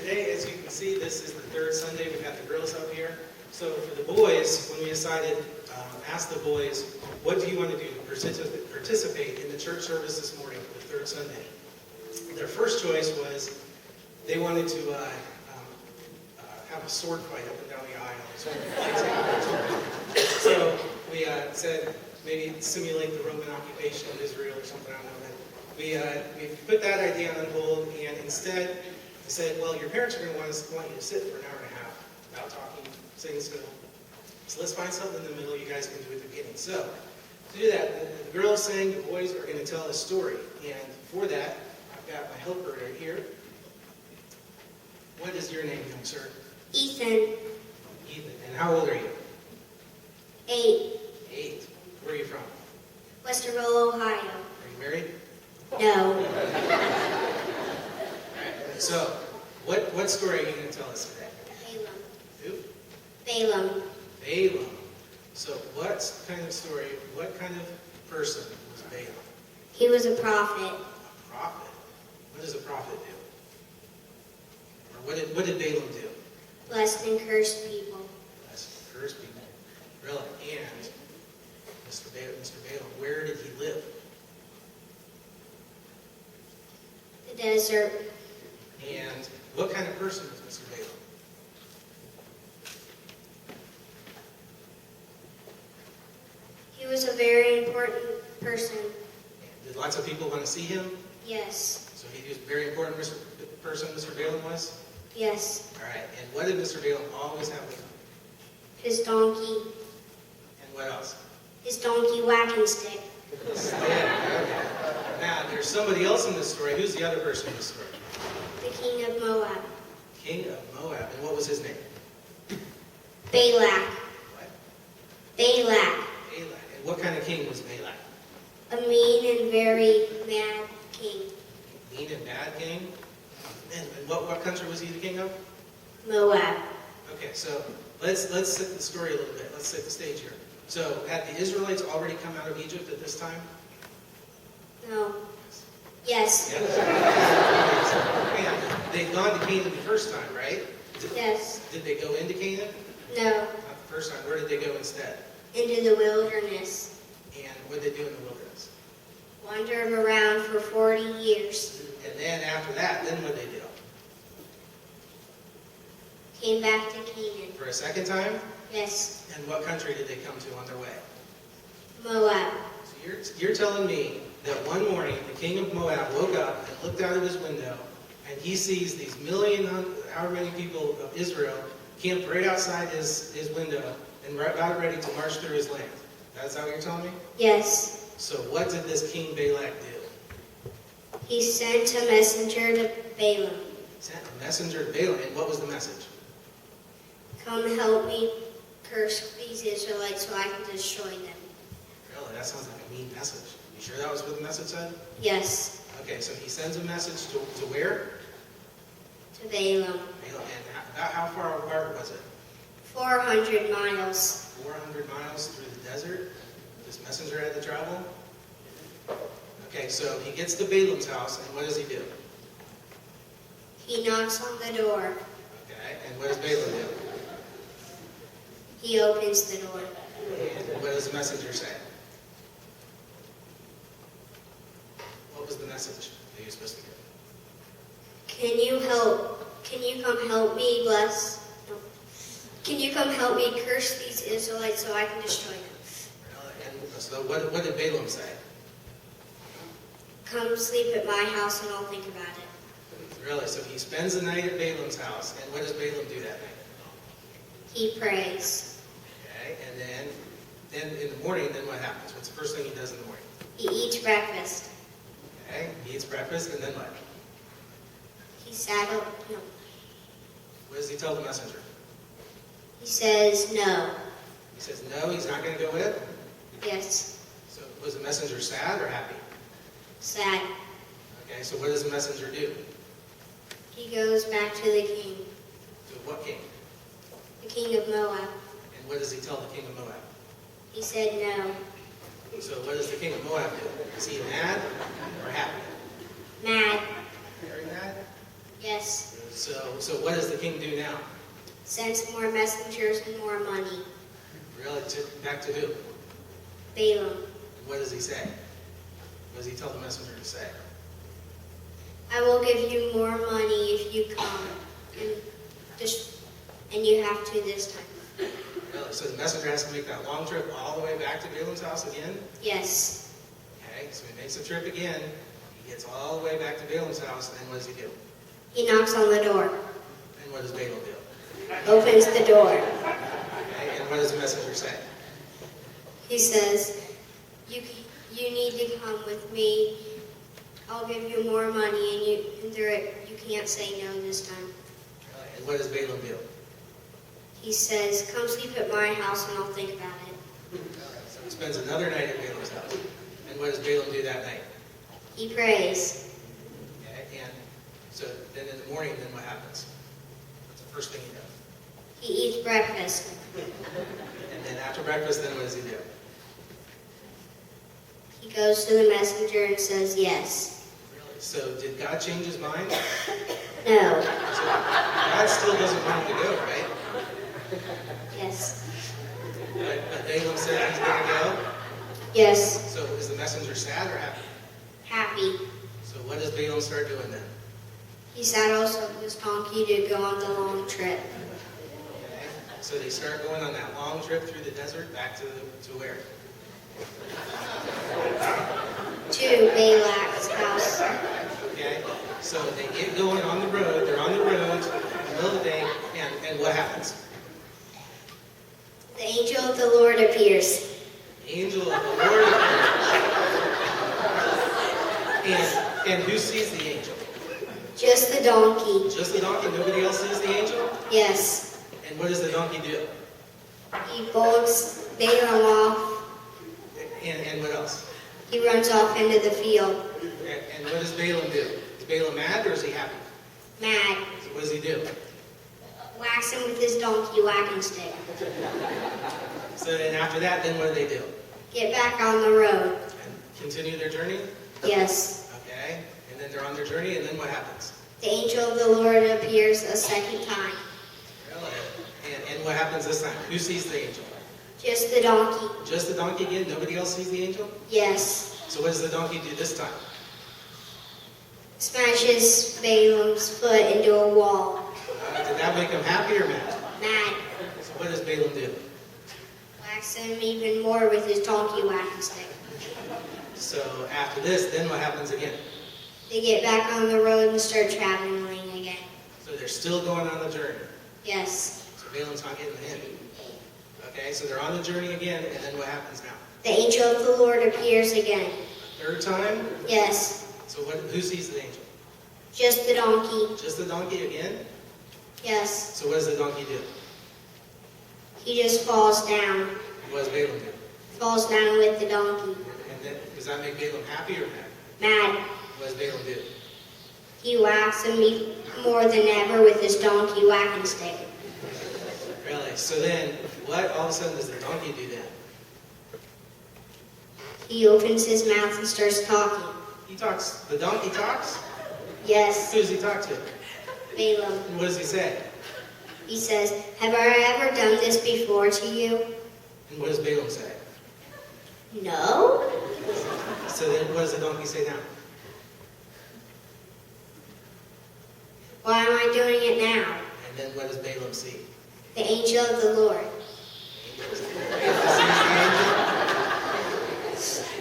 today, as you can see, this is the third Sunday. We've got the girls up here. So for the boys, when we decided, asked the boys, what do you want to do to participate in the church service this morning for the third Sunday? Their first choice was they wanted to have a sword fight up and down the aisle. So we said maybe simulate the Roman occupation of Israel or something. I don't know. We put that idea on hold, and instead said, well, your parents are going to want you to sit for an hour and a half without talking, sitting still. So let's find something in the middle you guys can do at the beginning. So to do that, the girls sang, the boys are going to tell a story. And for that, I've got my helper right here. What is your name, young sir? Ethan. Ethan. And how old are you? 8. 8. Where are you from? Westerville, Ohio. Are you married? No. All right. So, what story are you going to tell us today? Balaam. Who? Balaam. Balaam. So, what kind of story, what kind of person was Balaam? He was a prophet. A prophet. What does a prophet do? Or what did Balaam do? Blessed and cursed people. Bless and curse people. Really? And Mr. Balaam, where did he live? The desert. And what kind of person was Mr. Balaam? He was a very important person. Did lots of people want to see him? Yes. So he was a very important person, Mr. Balaam was? Yes. All right. And what did Mr. Balaam always have with him? His donkey. And what else? His donkey whacking stick. Okay. Now, there's somebody else in this story. Who's the other person in this story? The king of Moab. King of Moab. And what was his name? Balak. What? Balak. Balak. And what kind of king was Balak? A mean and very mad king. Mean and bad king? And what country was he the king of? Moab. Okay, so let's set the story a little bit. Let's set the stage here. So, had the Israelites already come out of Egypt at this time? No. Yes. Yeah. They'd gone to Canaan the first time, right? Yes. Did they go into Canaan? No. Not the first time. Where did they go instead? Into the wilderness. And what did they do in the wilderness? Wandered around for 40 years. And then after that, then what did they do? Came back to Canaan. For a second time? Yes. And what country did they come to on their way? Moab. So you're telling me that one morning the king of Moab woke up and looked out of his window and he sees these however many people of Israel camped right outside his window and about ready to march through his land. That's how you're telling me? Yes. So what did this King Balak do? He sent a messenger to Balaam. Sent a messenger to Balaam. And what was the message? Come help me curse these Israelites so I can destroy them. Really, that sounds like a mean message. You sure that was what the message said? Yes. Okay, so he sends a message to where? To Balaam. Balaam. And about how far apart was it? 400 miles. 400 miles through the desert? This messenger had to travel? Okay, so he gets to Balaam's house, and what does he do? He knocks on the door. Okay, and what does Balaam do? He opens the door. And what does the messenger say? What was the message that you're supposed to get? Can you come help me Can you come help me curse these Israelites so I can destroy them? And so what did Balaam say? Come sleep at my house and I'll think about it. Really? So he spends the night at Balaam's house, and what does Balaam do that night? He prays. Okay, and then in the morning, then what happens? What's the first thing he does in the morning? He eats breakfast. Okay, he eats breakfast, and then what? He saddled. No. What does he tell the messenger? He says no. He says no, he's not going to go with it? Yes. So was the messenger sad or happy? Sad. Okay, so what does the messenger do? He goes back to the king. To what king? The king of Moab. And what does he tell the king of Moab? He said no. So what does the king of Moab do? Is he mad or happy? Mad. Very mad? Yes. So what does the king do now? Sends more messengers and more money. Really, back to who? Balaam. What does he say? What does he tell the messenger to say? I will give you more money if you come. And you have to this time. Really? So the messenger has to make that long trip all the way back to Balaam's house again? Yes. Okay, so he makes the trip again. He gets all the way back to Balaam's house, and what does he do? He knocks on the door. And what does Balaam do? Opens the door. Okay, and what does the messenger say? He says, you need to come with me. I'll give you more money, and you can't say no this time. Really? And what does Balaam do? He says, come sleep at my house and I'll think about it. So he spends another night at Balaam's house. And what does Balaam do that night? He prays. Okay, and so then in the morning, then what happens? What's the first thing he does? He eats breakfast. And then after breakfast, then what does he do? He goes to the messenger and says yes. Really? So did God change his mind? No. So God still doesn't want him to go, right? Yes. But Balaam said he's going to go. Yes. So is the messenger sad or happy? Happy. So what does Balaam start doing then? He saddles up his donkey to go on the long trip. Okay. So they start going on that long trip through the desert back to where? To Balak's house. Okay. So they get going on the road. They're on the road in the middle of the day, and what happens? The angel of the Lord appears. The angel of the Lord appears. And who sees the angel? Just the donkey. Just the donkey? Nobody else sees the angel? Yes. And what does the donkey do? He bullets Balaam off. And what else? He runs off into the field. And what does Balaam do? Is Balaam mad or is he happy? Mad. So what does he do? Whacks him with his donkey whacking stick. So then after that, then what do? Get back on the road. And continue their journey? Yes. Okay. And then they're on their journey, and then what happens? The angel of the Lord appears a second time. Really? And what happens this time? Who sees the angel? Just the donkey. Just the donkey again? Nobody else sees the angel? Yes. So what does the donkey do this time? Smashes Balaam's foot into a wall. Did that make him happy or mad? Mad. So what does Balaam do? Whacks him even more with his donkey whacking stick. So after this, then what happens again? They get back on the road and start traveling again. So they're still going on the journey. Yes. So Balaam's not getting the hint. Okay, so they're on the journey again, and then what happens now? The angel of the Lord appears again. Third time? Yes. So who sees the angel? Just the donkey. Just the donkey again? Yes. So what does the donkey do? He just falls down. What does Balaam do? Falls down with the donkey. And then, does that make Balaam happy or mad? Mad. What does Balaam do? He whacks him more than ever with his donkey whacking stick. Really? So then, what all of a sudden does the donkey do then? He opens his mouth and starts talking. He talks. The donkey talks? Yes. Who does he talk to? Balaam. And what does he say? He says, have I ever done this before to you? And what does Balaam say? No. So then what does the donkey say now? Why am I doing it now? And then what does Balaam see? The angel of the Lord.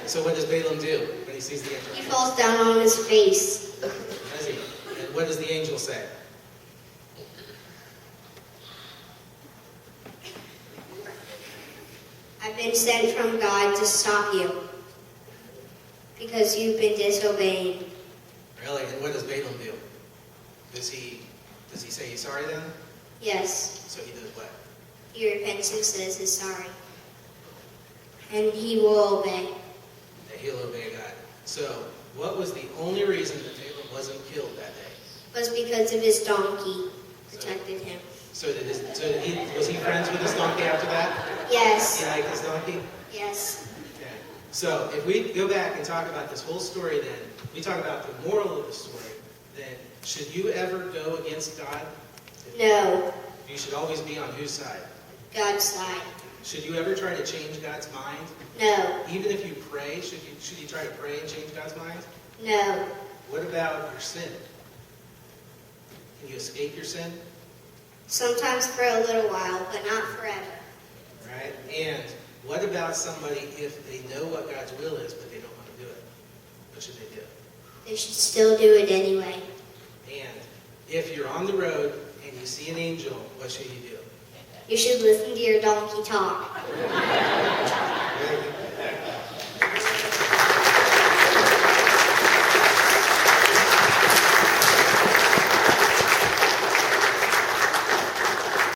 So what does Balaam do when he sees the angel? He falls down on his face. Does he? And what does the angel say? I've been sent from God to stop you because you've been disobeying. Really? And what does Balaam do? Does he say he's sorry then? Yes. So he does what? He repents and says he's sorry. And he will obey. That he'll obey God. So what was the only reason that Balaam wasn't killed that day? Was because of his donkey protected him. So was he friends with his donkey after that? Yes. He liked his donkey? Yes. Okay. So if we go back and talk about this whole story then, we talk about the moral of the story, then Should you ever go against God? No. You should always be on whose side? God's side. Should you ever try to change God's mind? No. Even if you pray, should you try to pray and change God's mind? No. What about your sin? Can you escape your sin? Sometimes for a little while, but not forever. Right? And what about somebody if they know what God's will is, but they don't want to do it? What should they do? They should still do it anyway. And if you're on the road and you see an angel, what should you do? You should listen to your donkey talk.